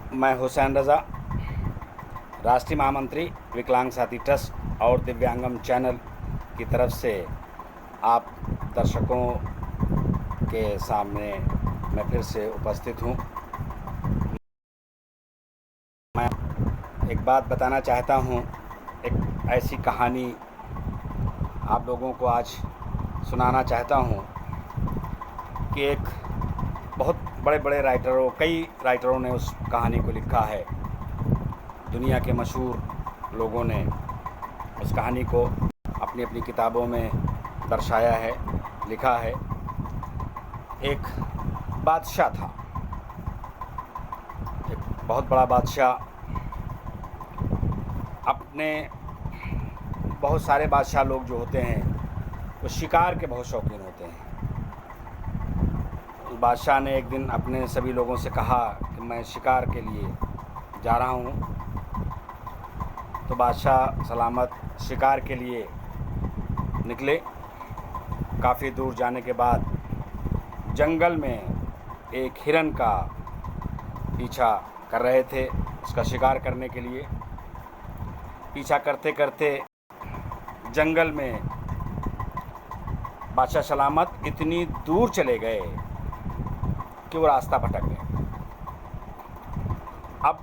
मैं हुसैन रज़ा, राष्ट्रीय महामंत्री विकलांग साथी ट्रस्ट और दिव्यांगम चैनल की तरफ से आप दर्शकों के सामने मैं फिर से उपस्थित हूँ। मैं एक बात बताना चाहता हूँ, एक ऐसी कहानी आप लोगों को आज सुनाना चाहता हूँ कि एक बहुत बड़े बड़े कई राइटरों ने उस कहानी को लिखा है। दुनिया के मशहूर लोगों ने उस कहानी को अपनी अपनी किताबों में दर्शाया है, लिखा है। एक बादशाह था, एक बहुत बड़ा बादशाह। अपने बहुत सारे बादशाह लोग जो होते हैं वो शिकार के बहुत शौकीन होते हैं। बादशाह ने एक दिन अपने सभी लोगों से कहा कि मैं शिकार के लिए जा रहा हूँ। तो बादशाह सलामत शिकार के लिए निकले। काफ़ी दूर जाने के बाद जंगल में एक हिरन का पीछा कर रहे थे, उसका शिकार करने के लिए। पीछा करते करते जंगल में बादशाह सलामत इतनी दूर चले गए कि वो रास्ता भटक गए। अब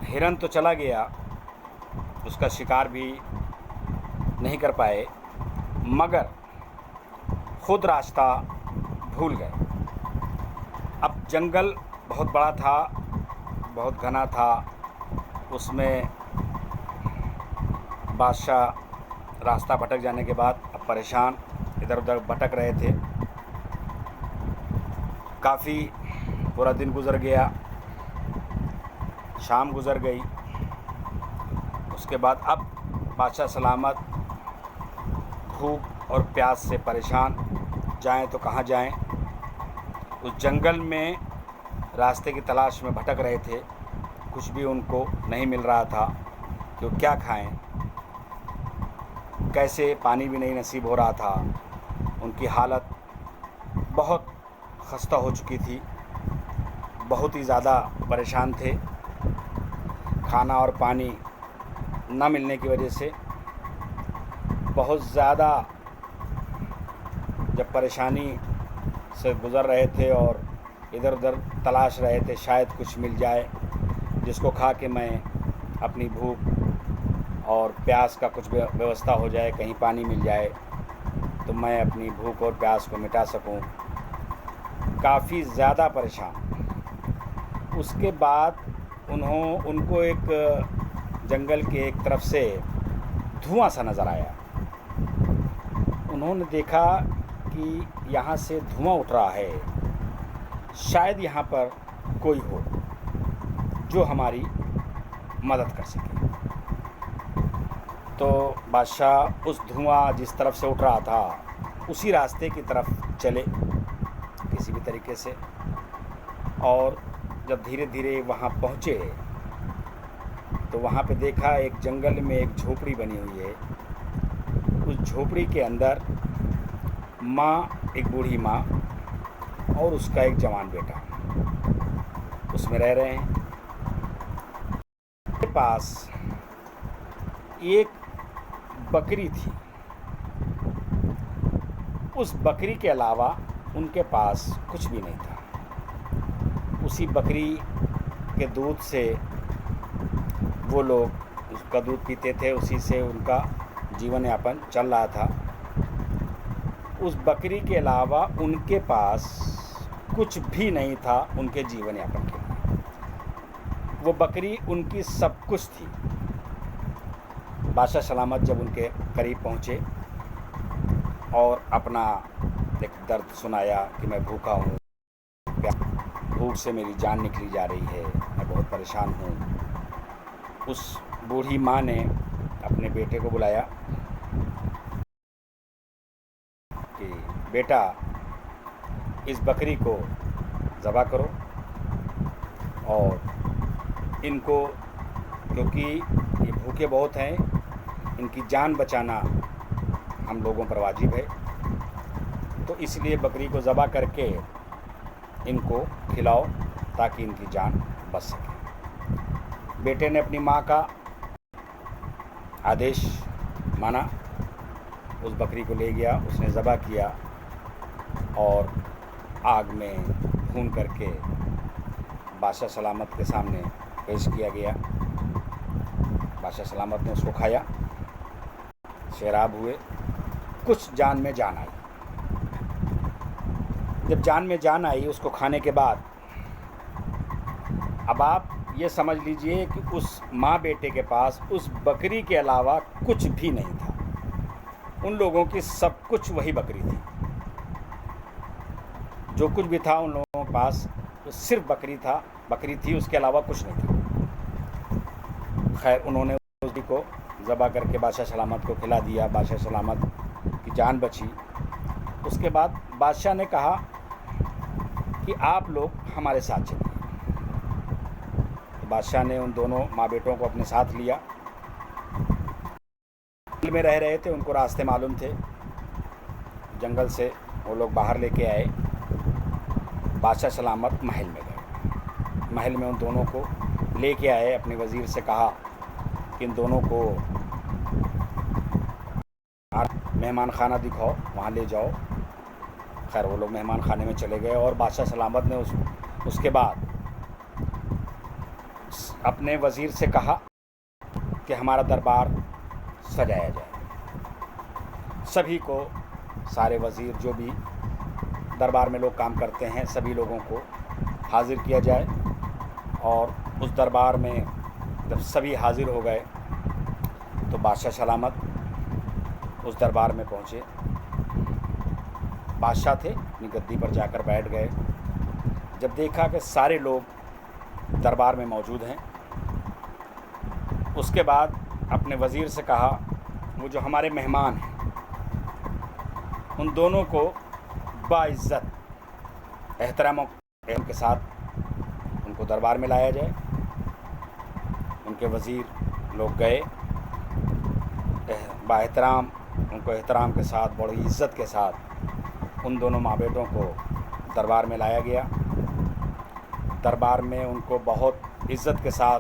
हिरन तो चला गया, उसका शिकार भी नहीं कर पाए, मगर खुद रास्ता भूल गए। अब जंगल बहुत बड़ा था, बहुत घना था। उसमें बादशाह रास्ता भटक जाने के बाद अब परेशान इधर उधर भटक रहे थे। काफ़ी पूरा दिन गुज़र गया, शाम गुज़र गई। उसके बाद अब बादशाह सलामत भूख और प्यास से परेशान, जाएं तो कहाँ जाएं। उस जंगल में रास्ते की तलाश में भटक रहे थे। कुछ भी उनको नहीं मिल रहा था कि वो क्या खाएं, कैसे, पानी भी नहीं नसीब हो रहा था। उनकी हालत बहुत खस्ता हो चुकी थी, बहुत ही ज़्यादा परेशान थे। खाना और पानी न मिलने की वजह से बहुत ज़्यादा जब परेशानी से गुज़र रहे थे और इधर उधर तलाश रहे थे, शायद कुछ मिल जाए जिसको खा के मैं अपनी भूख और प्यास का कुछ व्यवस्था हो जाए, कहीं पानी मिल जाए तो मैं अपनी भूख और प्यास को मिटा सकूं। काफ़ी ज़्यादा परेशान। उसके बाद उनको एक जंगल के एक तरफ से धुआं सा नज़र आया। उन्होंने देखा कि यहाँ से धुआं उठ रहा है, शायद यहाँ पर कोई हो जो हमारी मदद कर सके। तो बादशाह उस धुआं जिस तरफ से उठ रहा था उसी रास्ते की तरफ चले किसी भी तरीके से। और जब धीरे धीरे वहाँ पहुँचे तो वहाँ पे देखा एक जंगल में एक झोपड़ी बनी हुई है। उस झोपड़ी के अंदर माँ, एक बूढ़ी माँ और उसका एक जवान बेटा उसमें रह रहे हैं। उनके पास एक बकरी थी। उस बकरी के अलावा उनके पास कुछ भी नहीं था। उसी बकरी के दूध से वो लोग उसका दूध पीते थे, उसी से उनका जीवन यापन चल रहा था। उस बकरी के अलावा उनके पास कुछ भी नहीं था उनके जीवन यापन के लिए। वो बकरी उनकी सब कुछ थी। बादशाह सलामत जब उनके करीब पहुँचे और अपना एक दर्द सुनाया कि मैं भूखा हूँ, भूख से मेरी जान निकली जा रही है, मैं बहुत परेशान हूँ। उस बूढ़ी माँ ने अपने बेटे को बुलाया कि बेटा, इस बकरी को ज़बह करो और इनको, क्योंकि ये भूखे बहुत हैं, इनकी जान बचाना हम लोगों पर वाजिब है, तो इसलिए बकरी को ज़बह करके इनको खिलाओ ताकि इनकी जान बच सके। बेटे ने अपनी माँ का आदेश माना, उस बकरी को ले गया, उसने ज़बह किया और आग में भून करके बादशाह सलामत के सामने पेश किया गया। बादशाह सलामत ने उसको खाया, शराब हुए, कुछ जान में जान आई। जब जान में जान आई उसको खाने के बाद, अब आप ये समझ लीजिए कि उस माँ बेटे के पास उस बकरी के अलावा कुछ भी नहीं था। उन लोगों की सब कुछ वही बकरी थी। जो कुछ भी था उन लोगों के पास तो सिर्फ बकरी थी, उसके अलावा कुछ नहीं था। खैर, उन्होंने उसी को ज़बह करके बादशाह सलामत को खिला दिया। बादशाह सलामत की जान बची। उसके बाद बादशाह ने कहा कि आप लोग हमारे साथ चलिए। तो बादशाह ने उन दोनों माँ बेटों को अपने साथ लिया। जंगल में रह रहे थे, उनको रास्ते मालूम थे। जंगल से वो लोग बाहर लेके आए। बादशाह सलामत महल में गए। महल में उन दोनों को लेके आए। अपने वज़ीर से कहा कि इन दोनों को मेहमान खाना दिखाओ, वहाँ ले जाओ। खैर, वो लोग मेहमान खाने में चले गए और बादशाह सलामत ने उसके बाद अपने वज़ीर से कहा कि हमारा दरबार सजाया जाए। सभी को, सारे वज़ीर जो भी दरबार में लोग काम करते हैं, सभी लोगों को हाज़िर किया जाए। और उस दरबार में जब सभी हाज़िर हो गए तो बादशाह सलामत उस दरबार में पहुँचे। बादशाह थे, अपनी गद्दी पर जाकर बैठ गए। जब देखा कि सारे लोग दरबार में मौजूद हैं, उसके बाद अपने वज़ीर से कहा, वो जो हमारे मेहमान हैं उन दोनों को बाइज़्ज़त एहतराम के साथ उनको दरबार में लाया जाए। उनके वज़ीर लोग गए, बाएहतराम उनको एहतराम के साथ, बड़ी इज़्ज़त के साथ उन दोनों माँ बेटों को दरबार में लाया गया। दरबार में उनको बहुत इज़्ज़त के साथ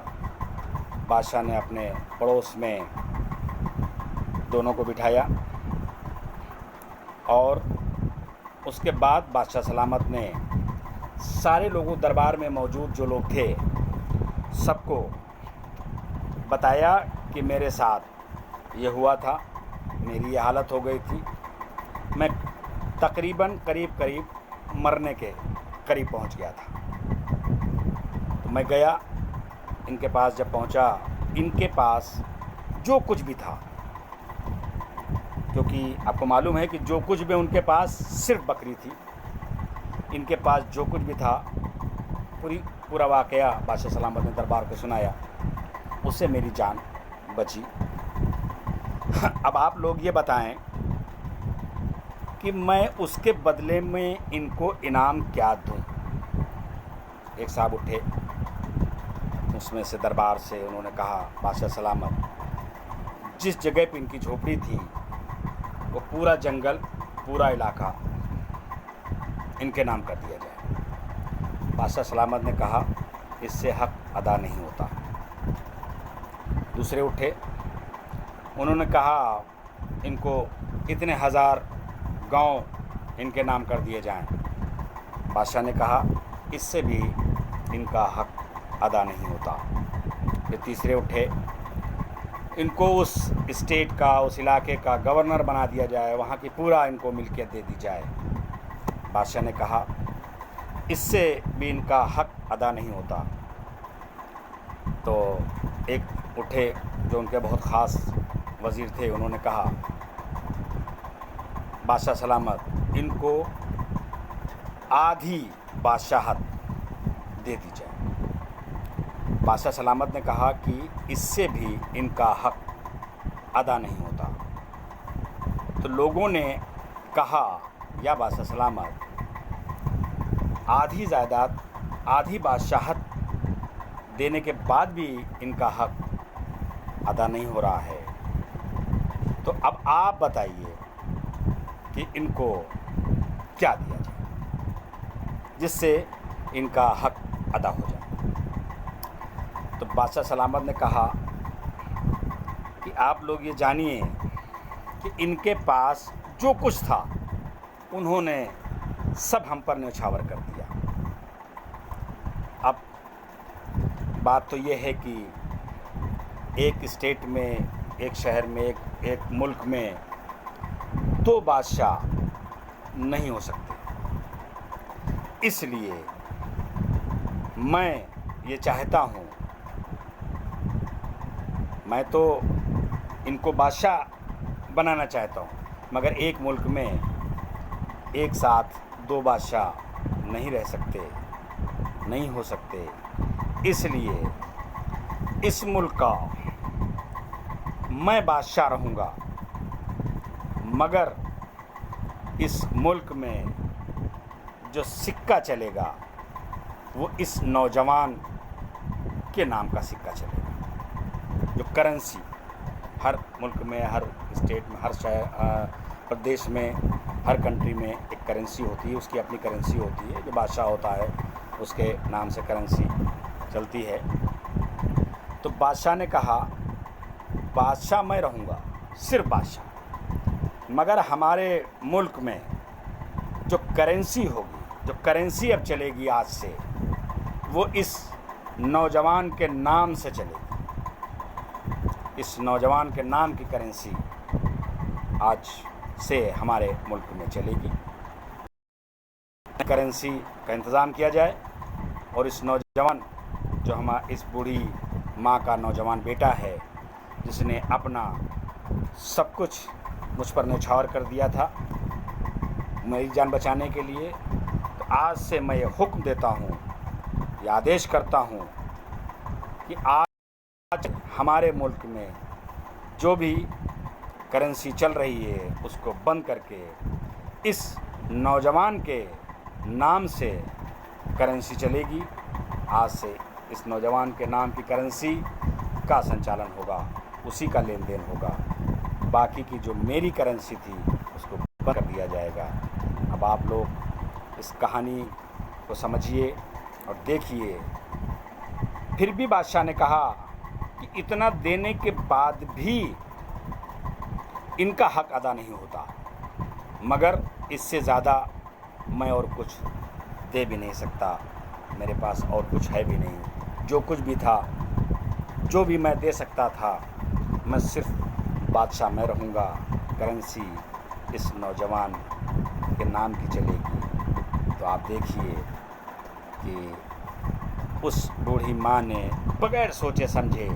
बादशाह ने अपने पड़ोस में दोनों को बिठाया। और उसके बाद बादशाह सलामत ने सारे लोगों, दरबार में मौजूद जो लोग थे, सबको बताया कि मेरे साथ ये हुआ था, मेरी ये हालत हो गई थी, मैं तकरीबन करीब मरने के करीब पहुंच गया था। तो मैं गया इनके पास। जब पहुंचा, इनके पास जो कुछ भी था, क्योंकि आपको मालूम है कि जो कुछ भी उनके पास सिर्फ बकरी थी, इनके पास जो कुछ भी था, पूरा वाक़या बादशाह सलामत ने दरबार को सुनाया। उससे मेरी जान बची। अब आप लोग ये बताएं कि मैं उसके बदले में इनको इनाम क्या दूं। एक साहब उठे उसमें से, दरबार से, उन्होंने कहा, बादशाह सलामत, जिस जगह पे इनकी झोपड़ी थी वो पूरा जंगल, पूरा इलाका इनके नाम कर दिया जाए। बादशाह सलामत ने कहा, इससे हक अदा नहीं होता। दूसरे उठे, उन्होंने कहा, इनको इतने हज़ार गांव इनके नाम कर दिए जाएं। बादशाह ने कहा, इससे भी इनका हक अदा नहीं होता। फिर तीसरे उठे, इनको उस स्टेट का, उस इलाके का गवर्नर बना दिया जाए, वहाँ की पूरा इनको मिल्कियत दे दी जाए। बादशाह ने कहा, इससे भी इनका हक अदा नहीं होता। तो एक उठे जो उनके बहुत ख़ास वज़ीर थे, उन्होंने कहा, बादशाह सलामत, इनको आधी बादशाहत दे दी जाए। बादशाह सलामत ने कहा कि इससे भी इनका हक अदा नहीं होता। तो लोगों ने कहा, या बादशाह सलामत, आधी जायदाद, आधी बादशाहत देने के बाद भी इनका हक अदा नहीं हो रहा है। तो अब आप बताइए कि इनको क्या दिया जाए जिससे इनका हक अदा हो जाए। तो बादशाह सलामत ने कहा कि आप लोग ये जानिए कि इनके पास जो कुछ था उन्होंने सब हम पर न्यौछावर कर दिया। अब बात तो ये है कि एक स्टेट में, एक शहर में, एक मुल्क में दो बादशाह नहीं हो सकते। इसलिए मैं ये चाहता हूँ, मैं तो इनको बादशाह बनाना चाहता हूँ, मगर एक मुल्क में एक साथ दो बादशाह नहीं रह सकते, नहीं हो सकते। इसलिए इस मुल्क का मैं बादशाह रहूँगा, मगर इस मुल्क में जो सिक्का चलेगा वो इस नौजवान के नाम का सिक्का चलेगा। जो करेंसी हर मुल्क में, हर स्टेट में, हर शहर, प्रदेश में, हर कंट्री में एक करेंसी होती है, उसकी अपनी करेंसी होती है। जो बादशाह होता है उसके नाम से करेंसी चलती है। तो बादशाह ने कहा, बादशाह मैं रहूँगा, सिर्फ बादशाह, मगर हमारे मुल्क में जो करेंसी होगी, जो करेंसी अब चलेगी आज से, वो इस नौजवान के नाम से चलेगी। इस नौजवान के नाम की करेंसी आज से हमारे मुल्क में चलेगी। करेंसी का इंतज़ाम किया जाए और इस नौजवान, जो हमारा इस बूढ़ी माँ का नौजवान बेटा है, जिसने अपना सब कुछ मुझ पर न्यौछावर कर दिया था मेरी जान बचाने के लिए, तो आज से मैं ये हुक्म देता हूँ, ये आदेश करता हूँ कि आज हमारे मुल्क में जो भी करेंसी चल रही है उसको बंद करके इस नौजवान के नाम से करेंसी चलेगी। आज से इस नौजवान के नाम की करेंसी का संचालन होगा, उसी का लेन देन होगा। बाकी की जो मेरी करेंसी थी उसको बंद कर दिया जाएगा। अब आप लोग इस कहानी को समझिए और देखिए। फिर भी बादशाह ने कहा कि इतना देने के बाद भी इनका हक अदा नहीं होता, मगर इससे ज़्यादा मैं और कुछ दे भी नहीं सकता, मेरे पास और कुछ है भी नहीं। जो कुछ भी था, जो भी मैं दे सकता था, मैं सिर्फ बादशाह मैं रहूँगा, करेंसी इस नौजवान के नाम की चलेगी। तो आप देखिए कि उस बूढ़ी माँ ने बग़ैर सोचे समझे,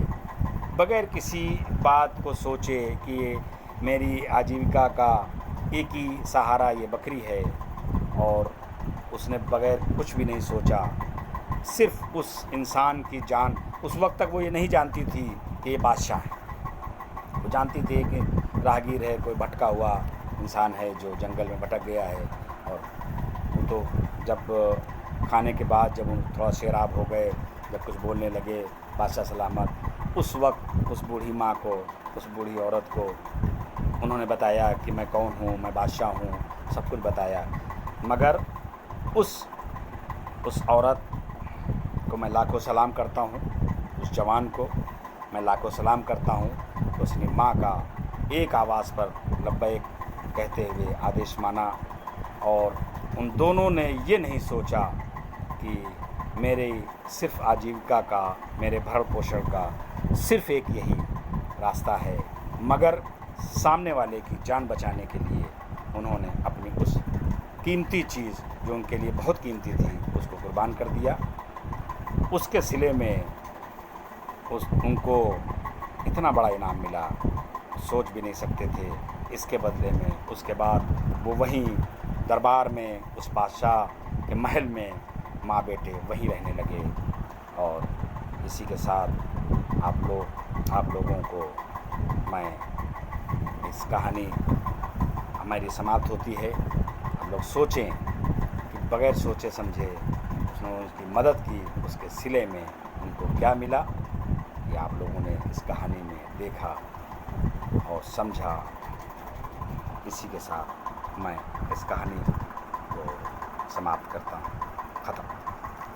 बग़ैर किसी बात को सोचे कि ये मेरी आजीविका का एक ही सहारा ये बकरी है, और उसने बग़ैर कुछ भी नहीं सोचा, सिर्फ उस इंसान की जान, उस वक्त तक वो ये नहीं जानती थी कि ये बादशाह है। वो जानती थी कि राहगीर है, कोई भटका हुआ इंसान है जो जंगल में भटक गया है। और तो जब खाने के बाद जब उन थोड़ा सैराब हो गए, जब कुछ बोलने लगे बादशाह सलामत, उस वक्त उस बूढ़ी माँ को, उस बूढ़ी औरत को उन्होंने बताया कि मैं कौन हूँ, मैं बादशाह हूँ, सब कुछ बताया। मगर उस औरत को मैं लाखों सलाम करता हूँ, उस जवान को मैं लाखों सलाम करता हूँ। उसने माँ का एक आवाज़ पर लब्बैक कहते हुए आदेश माना, और उन दोनों ने ये नहीं सोचा कि मेरे सिर्फ आजीविका का, मेरे भरण पोषण का सिर्फ एक यही रास्ता है, मगर सामने वाले की जान बचाने के लिए उन्होंने अपनी उस कीमती चीज़ जो उनके लिए बहुत कीमती थी उसको कुर्बान कर दिया। उसके सिले में उनको इतना बड़ा इनाम मिला, सोच भी नहीं सकते थे। इसके बदले में उसके बाद वो वहीं दरबार में, उस बादशाह के महल में माँ बेटे वहीं रहने लगे। और इसी के साथ आप लोगों को मैं इस कहानी हमारी समाप्त होती है। हम लोग सोचें कि बग़ैर सोचे समझे उसने उसकी मदद की, उसके सिले में उनको क्या मिला, ये आप लोगों ने इस कहानी में देखा और समझा। इसी के साथ मैं इस कहानी को समाप्त करता हूँ, ख़त्म।